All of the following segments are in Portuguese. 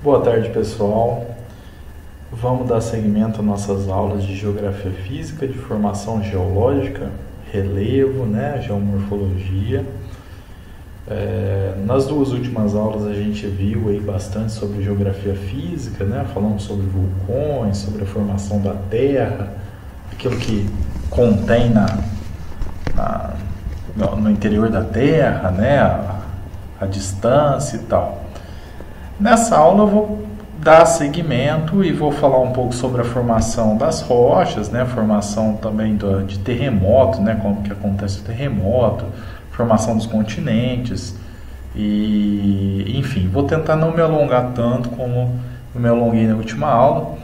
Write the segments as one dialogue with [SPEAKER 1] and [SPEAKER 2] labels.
[SPEAKER 1] Boa tarde, pessoal. Vamos dar seguimento às nossas aulas de Geografia Física, de formação geológica, relevo, geomorfologia. Nas duas últimas aulas a gente viu aí bastante sobre Geografia Física, falando sobre vulcões, sobre a formação da Terra, aquilo que contém no interior da Terra, a distância e tal. Nessa aula eu vou dar seguimento e vou falar um pouco sobre a formação das rochas, a formação também de terremoto, como que acontece o terremoto, formação dos continentes e, enfim, vou tentar não me alongar tanto como eu me alonguei na última aula.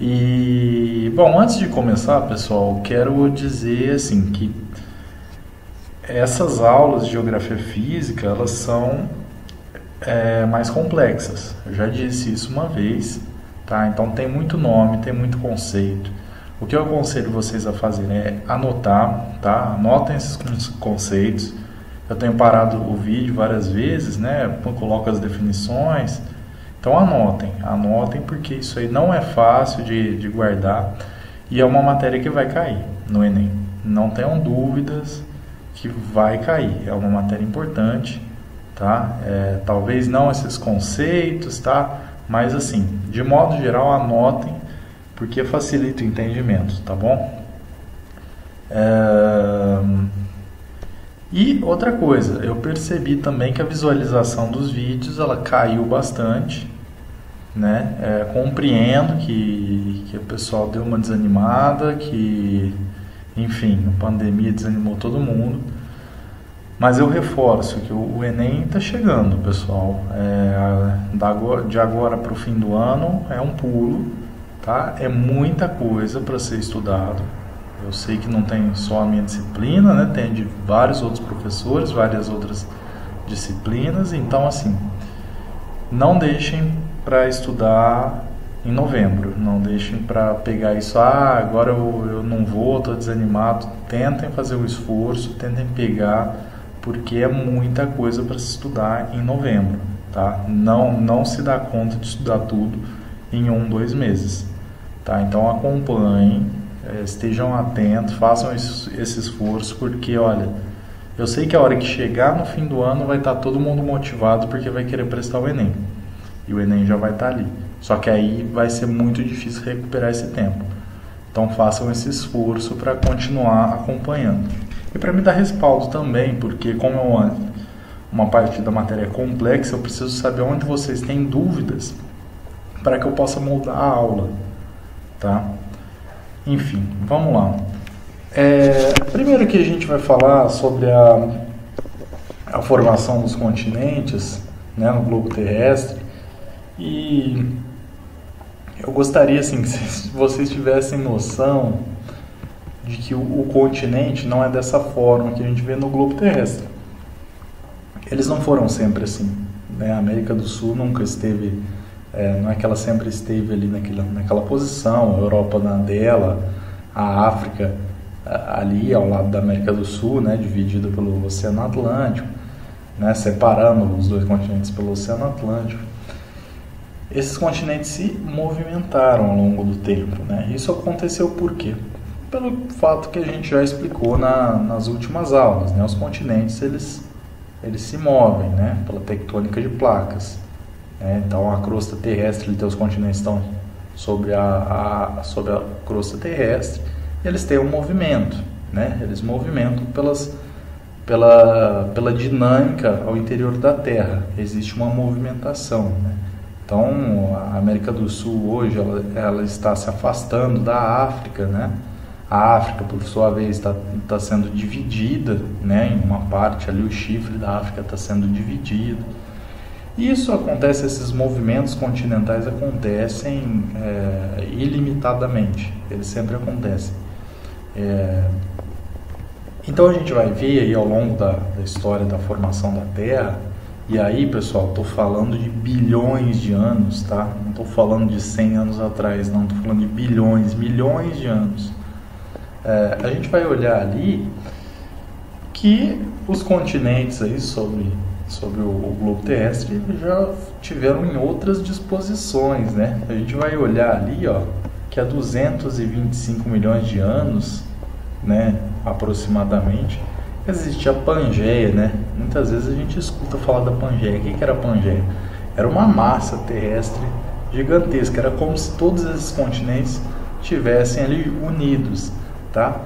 [SPEAKER 1] E, bom, antes de começar, pessoal, quero dizer assim que essas aulas de Geografia Física, elas são mais complexas. Eu já disse isso uma vez, tá? Então tem muito nome, tem muito conceito. O que eu aconselho vocês a fazerem é anotar, tá? Anotem esses conceitos. Eu tenho parado o vídeo várias vezes, coloco as definições. Então anotem porque isso aí não é fácil de guardar e é uma matéria que vai cair no Enem. Não tenham dúvidas que vai cair, é uma matéria importante, tá? Talvez não esses conceitos, tá? Mas assim, de modo geral, anotem, porque facilita o entendimento, tá bom? E outra coisa, eu percebi também que a visualização dos vídeos, ela caiu bastante, compreendo que o pessoal deu uma desanimada, que, enfim, a pandemia desanimou todo mundo. Mas eu reforço que o Enem está chegando, pessoal. De agora para o fim do ano é um pulo, tá? É muita coisa para ser estudado. Eu sei que não tem só a minha disciplina, tem de vários outros professores, várias outras disciplinas. Então, assim, não deixem para estudar em novembro. Não deixem para pegar isso, agora eu não vou, estou desanimado. Tentem fazer o esforço, tentem pegar, porque é muita coisa para se estudar em novembro, tá? Não se dá conta de estudar tudo em 2 meses, tá? Então acompanhem, estejam atentos, façam esse esforço, porque olha, eu sei que a hora que chegar no fim do ano vai estar todo mundo motivado porque vai querer prestar o Enem, e o Enem já vai estar ali, só que aí vai ser muito difícil recuperar esse tempo. Então façam esse esforço para continuar acompanhando. E para me dar respaldo também, porque como uma parte da matéria é complexa, eu preciso saber onde vocês têm dúvidas para que eu possa moldar a aula, tá? Enfim, vamos lá. Primeiro que a gente vai falar sobre a formação dos continentes, no globo terrestre, e eu gostaria assim, que vocês tivessem noção de que o continente não é dessa forma que a gente vê no globo terrestre. Eles não foram sempre assim, A América do Sul nunca esteve, não é que ela sempre esteve ali naquela posição, a Europa na dela, a África ali ao lado da América do Sul, dividida pelo Oceano Atlântico, separando os dois continentes pelo Oceano Atlântico. Esses continentes se movimentaram ao longo do tempo, Isso aconteceu por quê? Pelo fato que a gente já explicou nas últimas aulas, Os continentes eles se movem, pela tectônica de placas, Então a crosta terrestre, os continentes estão sobre a crosta terrestre e eles têm um movimento, Eles movimentam pela dinâmica ao interior da Terra, existe uma movimentação, Então a América do Sul hoje ela está se afastando da África, A África, por sua vez, está sendo dividida, em uma parte ali, o chifre da África está sendo dividido. Isso acontece, esses movimentos continentais acontecem ilimitadamente, eles sempre acontecem. Então a gente vai ver aí ao longo da história da formação da Terra, e aí, pessoal, estou falando de bilhões de anos, tá? Não estou falando de 100 anos atrás, não, estou falando de bilhões, milhões de anos. A gente vai olhar ali que os continentes aí sobre sobre o globo terrestre já tiveram em outras disposições, né? A gente vai olhar ali, ó, que há 225 milhões de anos, né, aproximadamente, existe a Pangeia, né? Muitas vezes a gente escuta falar da Pangeia. O que era a Pangeia? Era uma massa terrestre gigantesca, era como se todos esses continentes tivessem ali unidos, tá?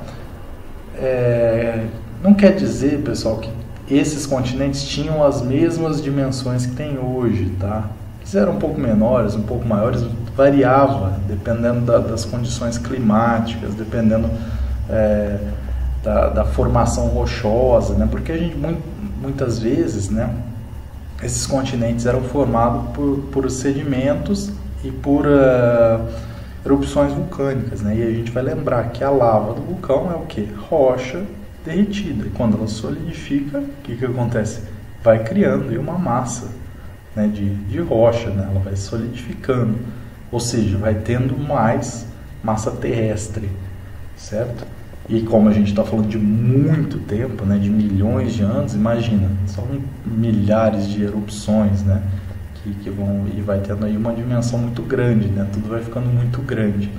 [SPEAKER 1] Não quer dizer, pessoal, que esses continentes tinham as mesmas dimensões que tem hoje, tá? Eles eram um pouco menores, um pouco maiores, variava dependendo das condições climáticas, dependendo da formação rochosa, né? Porque a gente muitas vezes, né, esses continentes eram formados por sedimentos e por erupções vulcânicas, né? E a gente vai lembrar que a lava do vulcão é o que? Rocha derretida. E quando ela solidifica, o que acontece? Vai criando aí uma massa, né, de rocha, né? Ela vai solidificando, ou seja, vai tendo mais massa terrestre, certo? E como a gente está falando de muito tempo, né, de milhões de anos, imagina, são milhares de erupções, né, que vão e vai tendo aí uma dimensão muito grande, né, tudo vai ficando muito grande.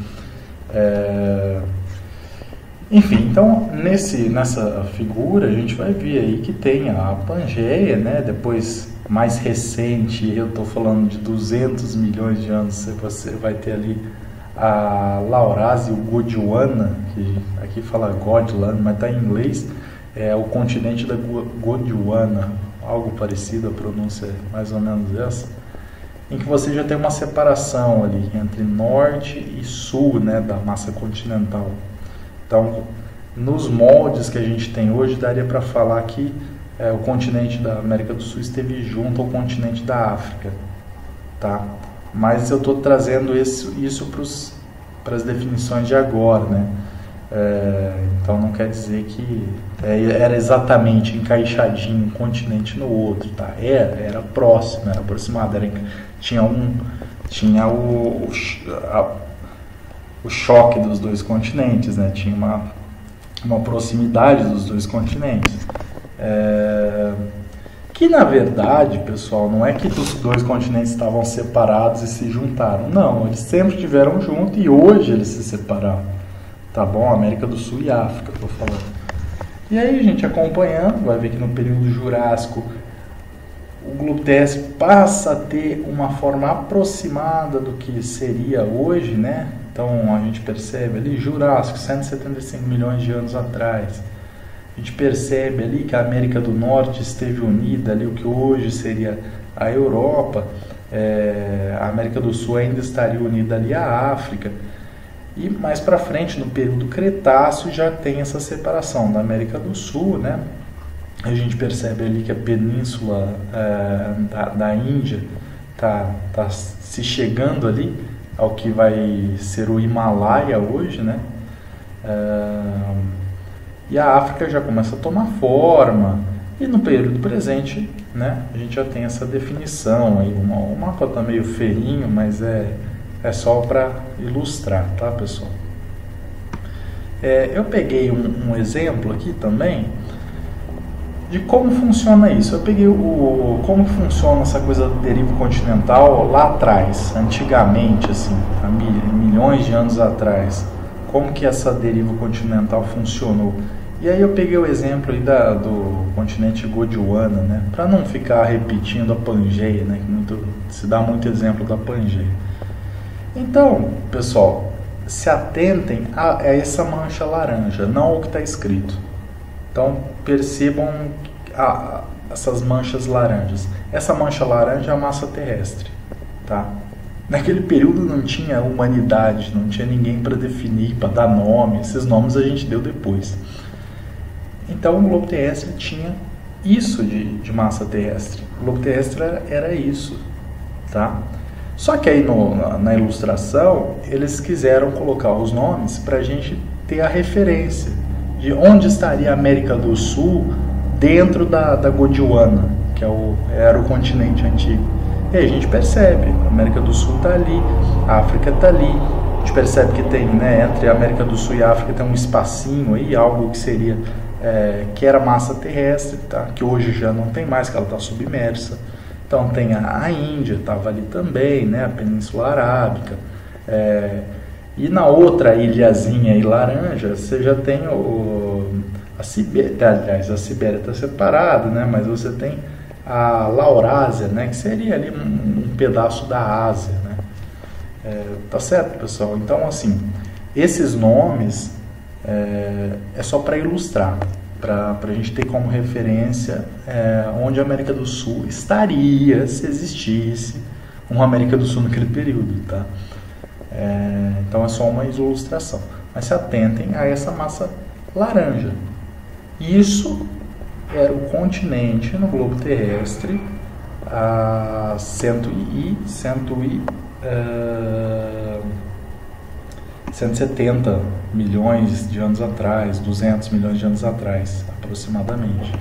[SPEAKER 1] Enfim, então nessa figura a gente vai ver aí que tem a Pangeia, né, depois mais recente, eu estou falando de 200 milhões de anos, você vai ter ali a Laurasia Gondwana, que aqui fala Gondwana, mas está em inglês, é o continente da Gondwana, algo parecido, a pronúncia é mais ou menos essa, em que você já tem uma separação ali entre norte e sul, né, da massa continental. Então, nos moldes que a gente tem hoje, daria para falar que o continente da América do Sul esteve junto ao continente da África, tá? Mas eu estou trazendo isso para as definições de agora, né? Então não quer dizer que era exatamente encaixadinho um continente no outro, tá? Era próximo, era aproximado, tinha o choque dos dois continentes, né? Tinha uma proximidade dos dois continentes. Que na verdade, pessoal, não é que os dois continentes estavam separados e se juntaram. Não, eles sempre estiveram juntos e hoje eles se separaram. Tá bom? América do Sul e África, estou falando. E aí, a gente acompanhando, vai ver que no período Jurássico o globo terrestre passa a ter uma forma aproximada do que seria hoje, né? Então a gente percebe ali Jurássico, 175 milhões de anos atrás. A gente percebe ali que a América do Norte esteve unida ali, o que hoje seria a Europa, a América do Sul ainda estaria unida ali à África. E mais para frente, no período Cretáceo, já tem essa separação da América do Sul, né? A gente percebe ali que a península da Índia tá se chegando ali ao que vai ser o Himalaia hoje, né? E a África já começa a tomar forma, e no período presente, né, a gente já tem essa definição aí. O mapa está meio feinho, mas é só para ilustrar, tá, pessoal? Eu peguei um exemplo aqui também de como funciona isso. Eu peguei como funciona essa coisa do derivo continental lá atrás, antigamente, assim, há milhões de anos atrás. Como que essa deriva continental funcionou? E aí eu peguei o exemplo aí do continente Gondwana, né? Para não ficar repetindo a Pangeia, né? Que se dá muito exemplo da Pangeia. Então, pessoal, se atentem a essa mancha laranja, não ao que está escrito. Então, percebam essas manchas laranjas. Essa mancha laranja é a massa terrestre, tá? Naquele período não tinha humanidade, não tinha ninguém para definir, para dar nome. Esses nomes a gente deu depois. Então o globo terrestre tinha isso de massa terrestre. O globo terrestre era isso, tá? Só que aí na ilustração eles quiseram colocar os nomes para a gente ter a referência de onde estaria a América do Sul dentro da Gondwana, que era o continente antigo. E aí a gente percebe, a América do Sul está ali, a África está ali. A gente percebe que tem, né, entre a América do Sul e a África tem um espacinho aí, algo que seria que era massa terrestre, tá? Que hoje já não tem mais, que ela está submersa. Então tem a Índia, estava ali também, né? A Península Arábica. E na outra ilhazinha aí laranja, você já tem a Sibéria. Aliás, a Sibéria está separada, né? Mas você tem a Laurásia, né? Que seria ali um pedaço da Ásia, né? Tá certo, pessoal? Então, assim, esses nomes é só para ilustrar, para a gente ter como referência onde a América do Sul estaria se existisse uma América do Sul naquele período, tá? Então é só uma ilustração. Mas se atentem a essa massa laranja. Isso era o continente no globo terrestre há 170 milhões de anos atrás, 200 milhões de anos atrás, aproximadamente.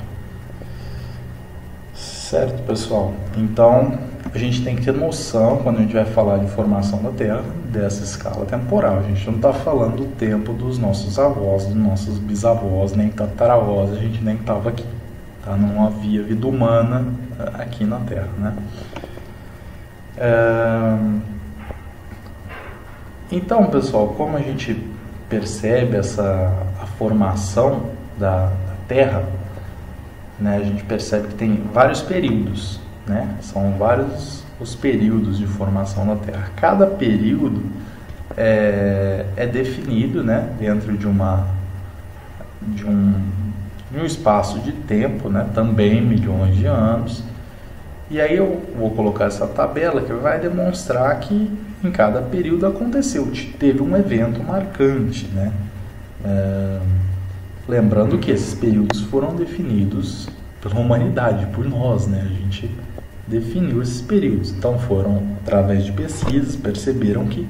[SPEAKER 1] Certo, pessoal? Então, a gente tem que ter noção, quando a gente vai falar de formação da Terra, dessa escala temporal. A gente não está falando do tempo dos nossos avós, dos nossos bisavós, nem tataravós, a gente nem estava aqui. Tá? Não havia vida humana aqui na Terra, né? Então, pessoal, como a gente percebe a formação da Terra, né, a gente percebe que tem vários períodos, né? São vários os períodos de formação da Terra. Cada período é definido, né, dentro de um espaço de tempo, né, também milhões de anos. E aí eu vou colocar essa tabela que vai demonstrar que em cada período aconteceu, teve um evento marcante, né? Lembrando que esses períodos foram definidos pela humanidade, por nós, né? A gente definiu esses períodos. Então foram, através de pesquisas, perceberam que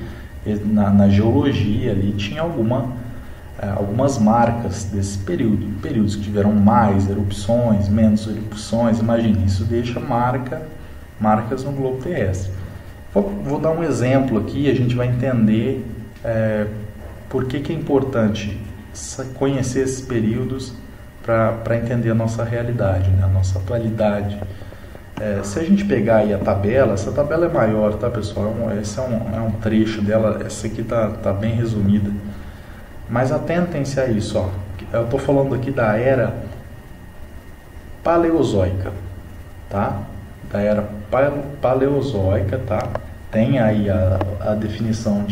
[SPEAKER 1] na geologia ali tinha algumas marcas desse período. Períodos que tiveram mais erupções, menos erupções. Imagine, isso deixa marcas no globo terrestre. Vou dar um exemplo aqui, a gente vai entender por que é importante conhecer esses períodos para entender a nossa realidade, né? A nossa atualidade. Se a gente pegar aí a tabela, essa tabela é maior, tá, pessoal? Esse é um trecho dela, essa aqui tá bem resumida. Mas atentem-se a isso, ó. Eu estou falando aqui da era paleozoica, tá? Da era paleozoica, tá? Tem aí a definição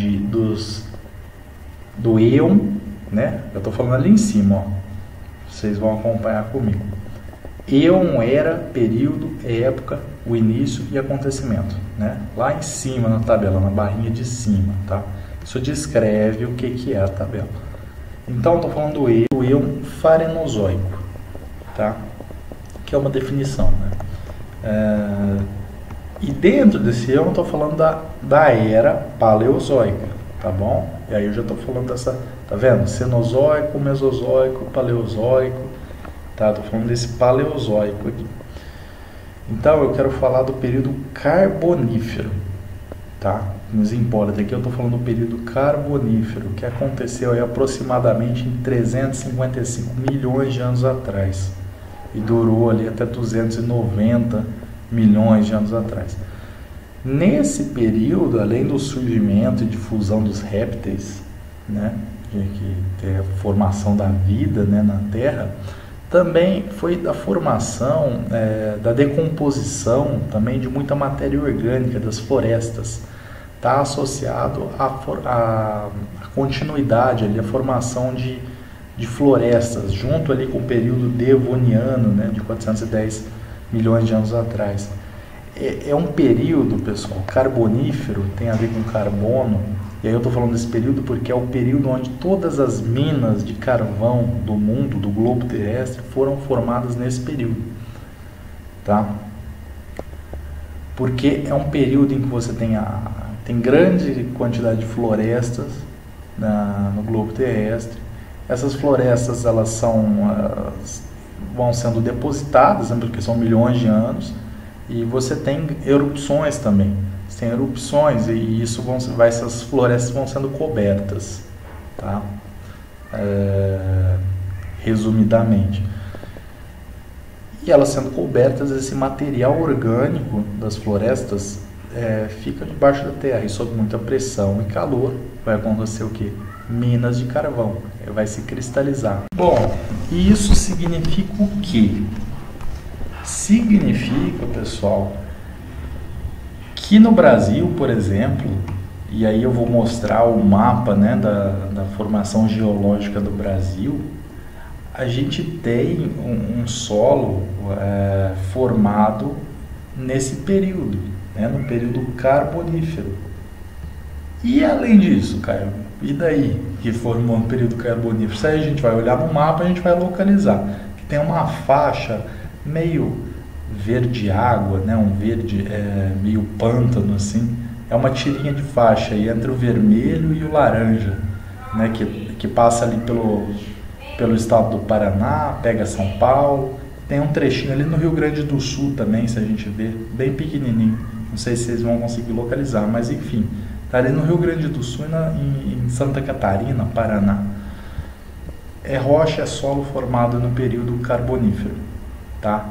[SPEAKER 1] do Éon, né? Eu estou falando ali em cima, ó. Vocês vão acompanhar comigo. Éon, era, período, época, o início e acontecimento, né? Lá em cima na tabela, na barrinha de cima, tá? Isso descreve o que é a tabela. Então, estou falando do Éon farenozoico, tá? Que é uma definição, né? E dentro desse Éon, estou falando da era paleozoica, tá bom? E aí eu já estou falando dessa, tá vendo? Cenozoico, Mesozoico, Paleozoico, tá? Estou falando desse Paleozoico aqui. Então, eu quero falar do período Carbonífero, tá? Nos importa aqui, eu estou falando do período Carbonífero, que aconteceu aí aproximadamente em 355 milhões de anos atrás e durou ali até 290 milhões de anos atrás. Nesse período, além do surgimento e difusão dos répteis, né, que tem a formação da vida, né, na Terra, também foi da formação, da decomposição também de muita matéria orgânica das florestas. Está associado à continuidade, ali, à formação de florestas, junto ali com o período devoniano, né, de 410 milhões de anos atrás. É um período, pessoal, carbonífero, tem a ver com carbono, e aí eu estou falando desse período porque é o período onde todas as minas de carvão do mundo, do globo terrestre, foram formadas nesse período, tá? Porque é um período em que você tem grande quantidade de florestas no globo terrestre. Essas florestas elas vão sendo depositadas, né, porque são milhões de anos, e você tem erupções também. Você tem erupções e essas florestas vão sendo cobertas, tá? resumidamente. E elas sendo cobertas, esse material orgânico das florestas fica debaixo da terra e sob muita pressão e calor vai acontecer o quê? Minas de carvão, vai se cristalizar. Bom, isso significa o quê? Significa, pessoal, que no Brasil, por exemplo, e aí eu vou mostrar o mapa, né, da formação geológica do Brasil, a gente tem um solo formado nesse período, né, no período carbonífero. E além disso, Caio, e daí que formou no período carbonífero? Isso aí a gente vai olhar no mapa, a gente vai localizar. Tem uma faixa meio verde água, né, um verde meio pântano assim. É uma tirinha de faixa aí entre o vermelho e o laranja, né, que passa ali pelo estado do Paraná, pega São Paulo. Tem um trechinho ali no Rio Grande do Sul também, se a gente ver, bem pequenininho. Não sei se vocês vão conseguir localizar, mas enfim, está ali no Rio Grande do Sul e em Santa Catarina, Paraná. É rocha, é solo formado no período carbonífero, tá?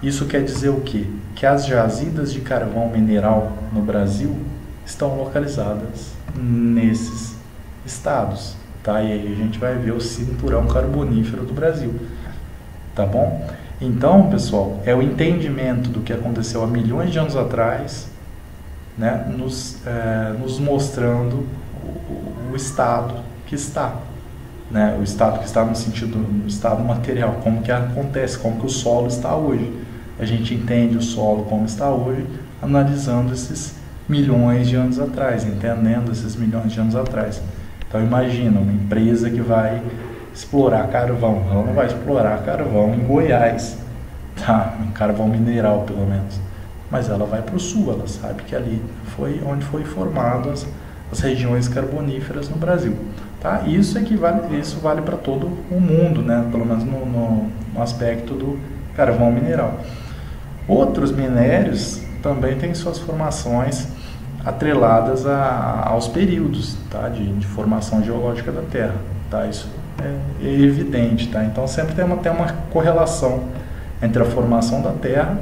[SPEAKER 1] Isso quer dizer o quê? Que as jazidas de carvão mineral no Brasil estão localizadas nesses estados, tá? E aí a gente vai ver o cinturão carbonífero do Brasil, tá bom? Então, pessoal, é o entendimento do que aconteceu há milhões de anos atrás, né, nos mostrando o estado que está, né, o estado que está no sentido, no estado material, como que acontece, como que o solo está hoje. A gente entende o solo como está hoje, analisando esses milhões de anos atrás, entendendo esses milhões de anos atrás. Então imagina uma empresa que vai explorar carvão, ela não vai explorar carvão em Goiás, tá? Em carvão mineral pelo menos, mas ela vai para o sul, ela sabe que ali foi onde foi formado as regiões carboníferas no Brasil, tá? Isso vale para todo o mundo, né? Pelo menos no aspecto do carvão mineral. Outros minérios também têm suas formações atreladas aos períodos, tá? de formação geológica da Terra, tá? Isso é evidente, tá? Então sempre tem uma correlação entre a formação da Terra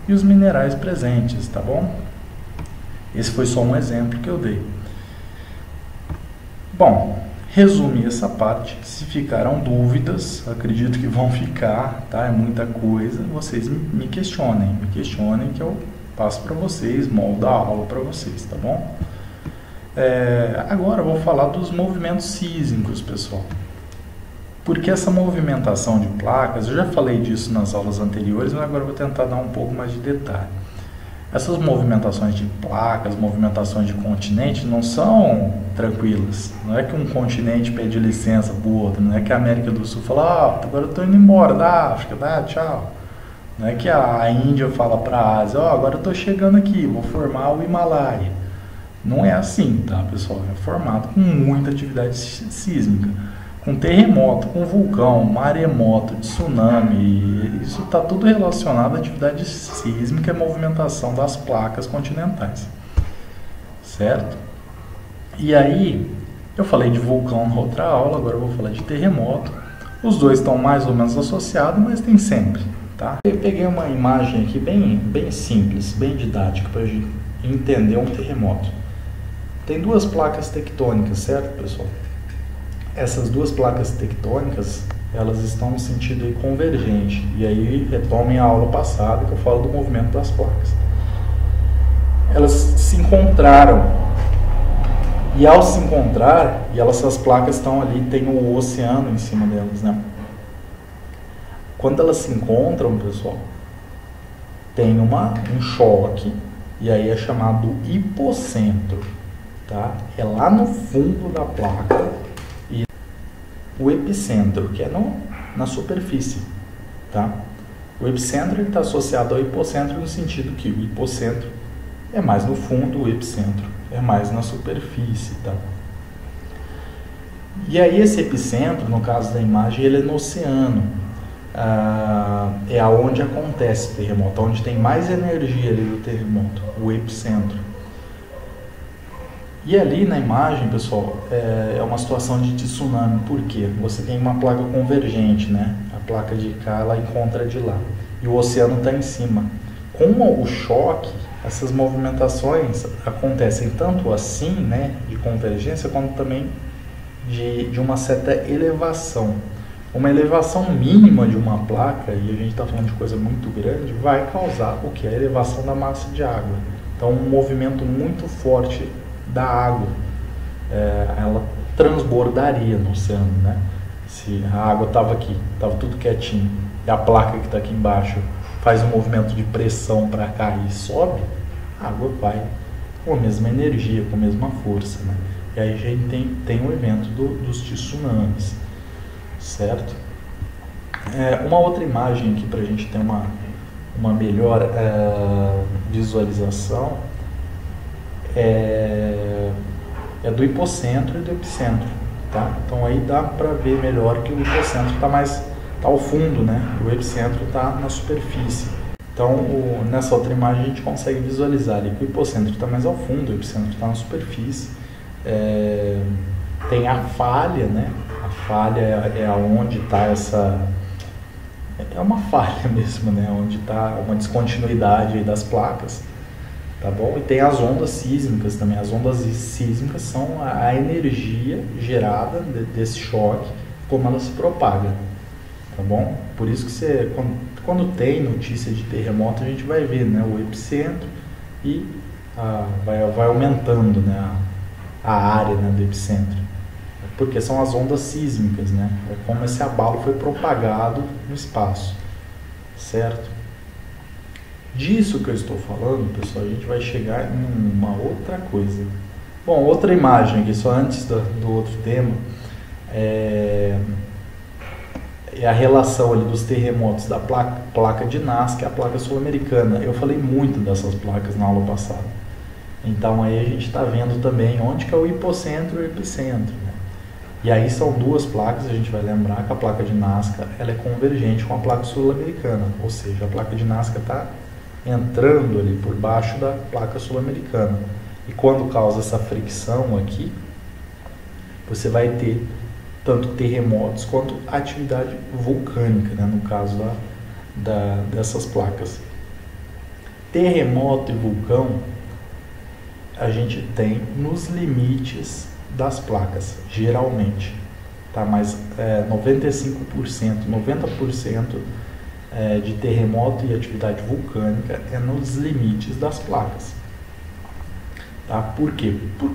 [SPEAKER 1] e os minerais presentes, tá bom? Esse foi só um exemplo que eu dei. Bom, resumi essa parte. Se ficaram dúvidas, acredito que vão ficar, tá? É muita coisa. Vocês me questionem que eu passo para vocês, moldo a aula para vocês, tá bom? Agora eu vou falar dos movimentos sísmicos, pessoal. Porque essa movimentação de placas, eu já falei disso nas aulas anteriores, mas agora eu vou tentar dar um pouco mais de detalhe. Essas movimentações de placas, movimentações de continente não são tranquilas. Não é que um continente pede licença para o outro, não é que a América do Sul fala, agora eu estou indo embora da África, tchau. Não é que a Índia fala para a Ásia, agora eu estou chegando aqui, vou formar o Himalaia. Não é assim, tá, pessoal? É formado com muita atividade sísmica. Com terremoto, com vulcão, maremoto, tsunami, isso está tudo relacionado à atividade sísmica e movimentação das placas continentais, certo? E aí, eu falei de vulcão na outra aula, agora eu vou falar de terremoto. Os dois estão mais ou menos associados, mas tem sempre, tá? Eu peguei uma imagem aqui bem simples, bem didática, para a gente entender um terremoto. Tem duas placas tectônicas, certo, pessoal? Essas duas placas tectônicas, elas estão no sentido aí convergente. E aí retomem a aula passada que eu falo do movimento das placas. Elas se encontraram. E ao se encontrar, essas placas estão ali, tem o oceano em cima delas, né? Quando elas se encontram, pessoal, tem um choque, e aí é chamado hipocentro, tá? É lá no fundo da placa. O epicentro, que é na superfície, tá? O epicentro está associado ao hipocentro no sentido que o hipocentro é mais no fundo, o epicentro é mais na superfície, tá? E aí esse epicentro, no caso da imagem, ele é no oceano, é aonde acontece o terremoto, onde tem mais energia ali do terremoto, o epicentro. E ali na imagem, pessoal, é uma situação de tsunami. Por quê? Você tem uma placa convergente, né? placa de cá ela encontra de lá e o oceano está em cima. Com o choque, essas movimentações acontecem tanto assim, né, de convergência, quanto também de uma certa elevação. Uma elevação mínima de uma placa, e a gente está falando de coisa muito grande, vai causar o que? A elevação da massa de água. Então, um movimento muito forte da água, ela transbordaria no oceano, né? Se a água estava aqui, estava tudo quietinho, e a placa que está aqui embaixo faz um movimento de pressão para cá e sobe, a água vai com a mesma energia, com a mesma força, né? E aí a gente tem o evento dos tsunamis, certo? Uma outra imagem aqui para a gente ter uma melhor visualização é do hipocentro e do epicentro, tá? Então aí dá para ver melhor que o hipocentro está ao fundo, né? O epicentro está na superfície. Então nessa outra imagem a gente consegue visualizar ali que o hipocentro está mais ao fundo, o epicentro está na superfície. Tem a falha, né? A falha é onde está é uma falha mesmo, né? Onde está uma descontinuidade aí das placas, tá bom? E tem as ondas sísmicas também. As ondas sísmicas são a energia gerada desse choque, como ela se propaga, tá bom? Por isso que quando tem notícia de terremoto, a gente vai ver, né, o epicentro e vai aumentando, né, a área, né, do epicentro, porque são as ondas sísmicas, né? É como esse abalo foi propagado no espaço, certo? Disso que eu estou falando, pessoal, a gente vai chegar em uma outra coisa. Bom, outra imagem aqui, só antes do outro tema, é a relação ali dos terremotos da placa de Nazca e a placa sul-americana. Eu falei muito dessas placas na aula passada. Então aí a gente está vendo também onde que é o hipocentro e o epicentro, né? E aí são duas placas, a gente vai lembrar que a placa de Nazca ela é convergente com a placa sul-americana, ou seja, a placa de Nazca está entrando ali por baixo da placa sul-americana. E quando causa essa fricção aqui, você vai ter tanto terremotos quanto atividade vulcânica, né, no caso dessas placas. Terremoto e vulcão a gente tem nos limites das placas, geralmente, tá? Mas 95%, 90% de terremoto e atividade vulcânica é nos limites das placas, tá? Por quê? Por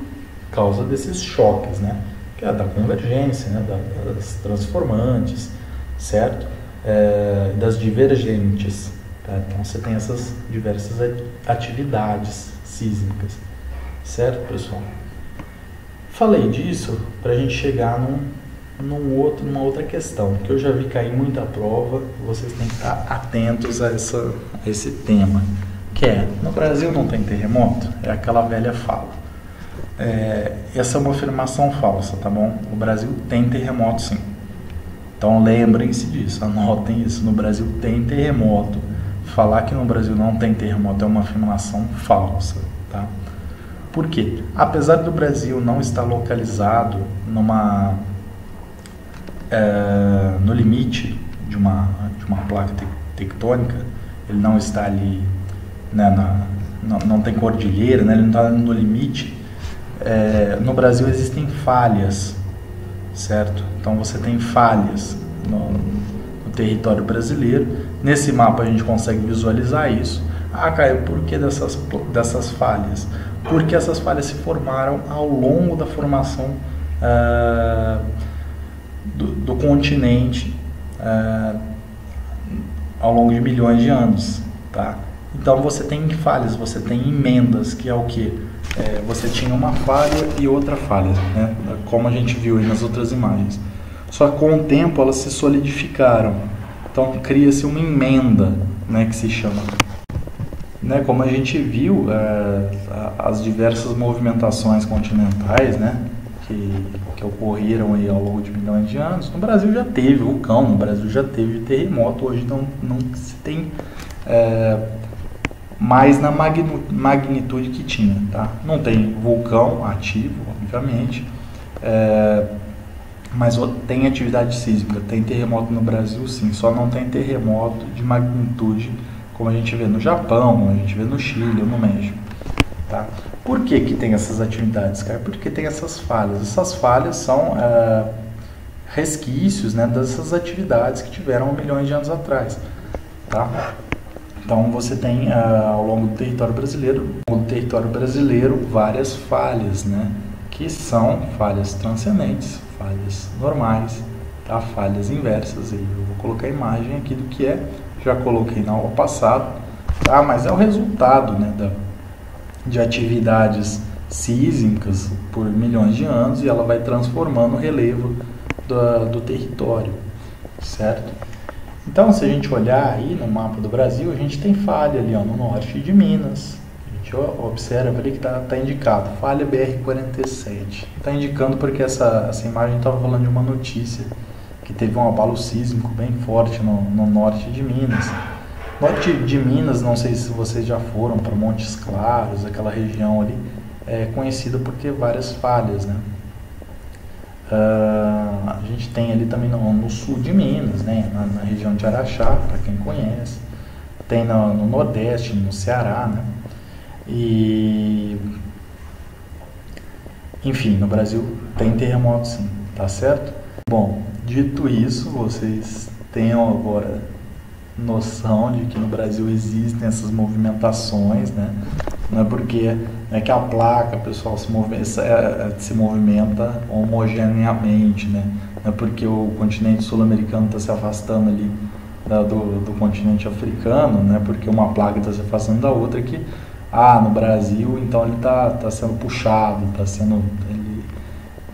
[SPEAKER 1] causa desses choques, né? Que é da convergência, né? Das transformantes, certo? Das divergentes, tá? Então você tem essas diversas atividades sísmicas, certo, pessoal? Falei disso para a gente chegar numa outra questão, que eu já vi cair muita prova, vocês têm que estar atentos a esse tema, que no Brasil não tem terremoto? É aquela velha fala. Essa é uma afirmação falsa, tá bom? O Brasil tem terremoto sim. Então lembrem-se disso, anotem isso, no Brasil tem terremoto. Falar que no Brasil não tem terremoto é uma afirmação falsa, tá? Por quê? Apesar do Brasil não estar localizado no limite de uma placa tectônica, ele não está ali, né, não tem cordilheira, né, ele não está no limite. No Brasil existem falhas, certo? Então você tem falhas no território brasileiro. Nesse mapa a gente consegue visualizar isso. Caio, por que dessas falhas? Porque essas falhas se formaram ao longo da formação do continente ao longo de milhões de anos, tá? Então você tem falhas, você tem emendas, que é o que? Você tinha uma falha e outra falha, né? Como a gente viu aí nas outras imagens. Só que com o tempo elas se solidificaram. Então cria-se uma emenda, né, que se chama. Né, como a gente viu, as diversas movimentações continentais, né, que ocorreram aí ao longo de milhões de anos. No Brasil já teve vulcão, no Brasil já teve terremoto, hoje não se tem mais na magnitude que tinha, tá? Não tem vulcão ativo, obviamente, Mas tem atividade sísmica, tem terremoto no Brasil sim, só não tem terremoto de magnitude como a gente vê no Japão, como a gente vê no Chile ou no México. Tá? Por que que tem essas atividades, cara? Porque tem essas falhas. Essas falhas são resquícios, né, dessas atividades que tiveram milhões de anos atrás. Tá? Então você tem ao longo do território brasileiro várias falhas, né, que são falhas transcendentes, falhas normais, tá? Falhas inversas. Eu vou colocar a imagem aqui do que é, já coloquei na aula passada, tá? Mas é o resultado, né, de atividades sísmicas por milhões de anos e ela vai transformando o relevo do território, certo? Então, se a gente olhar aí no mapa do Brasil, a gente tem falha ali, ó, no norte de Minas. A gente observa ali que está indicado, falha BR-47. Está indicando porque essa imagem estava falando de uma notícia que teve um abalo sísmico bem forte no norte de Minas. Norte de Minas, não sei se vocês já foram para Montes Claros, aquela região ali, é conhecida por ter várias falhas, né? A gente tem ali também no sul de Minas, né? Na região de Araxá, para quem conhece. Tem no Nordeste, no Ceará, né? E, enfim, no Brasil tem terremoto sim, tá certo? Bom, dito isso, vocês tenham agora noção de que no Brasil existem essas movimentações, né? Não é porque é que a placa, pessoal, se movimenta homogeneamente, né? Não é porque o continente sul-americano está se afastando ali do continente africano, né? Porque uma placa está se afastando da outra que no Brasil então ele está sendo puxado,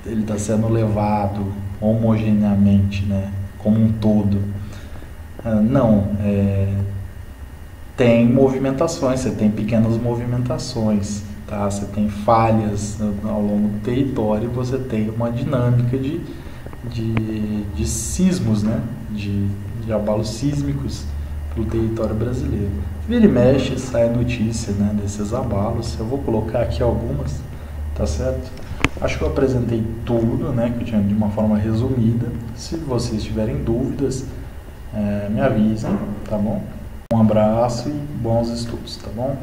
[SPEAKER 1] ele está sendo levado homogeneamente, né? Como um todo. Não, tem movimentações, você tem pequenas movimentações, tá? Você tem falhas ao longo do território, você tem uma dinâmica de sismos, né? De abalos sísmicos pelo território brasileiro. Vira e mexe, sai notícia, né, desses abalos. Eu vou colocar aqui algumas, tá certo? Acho que eu apresentei tudo, né, que eu tinha de uma forma resumida. Se vocês tiverem dúvidas, me avisem, tá bom? Um abraço e bons estudos, tá bom?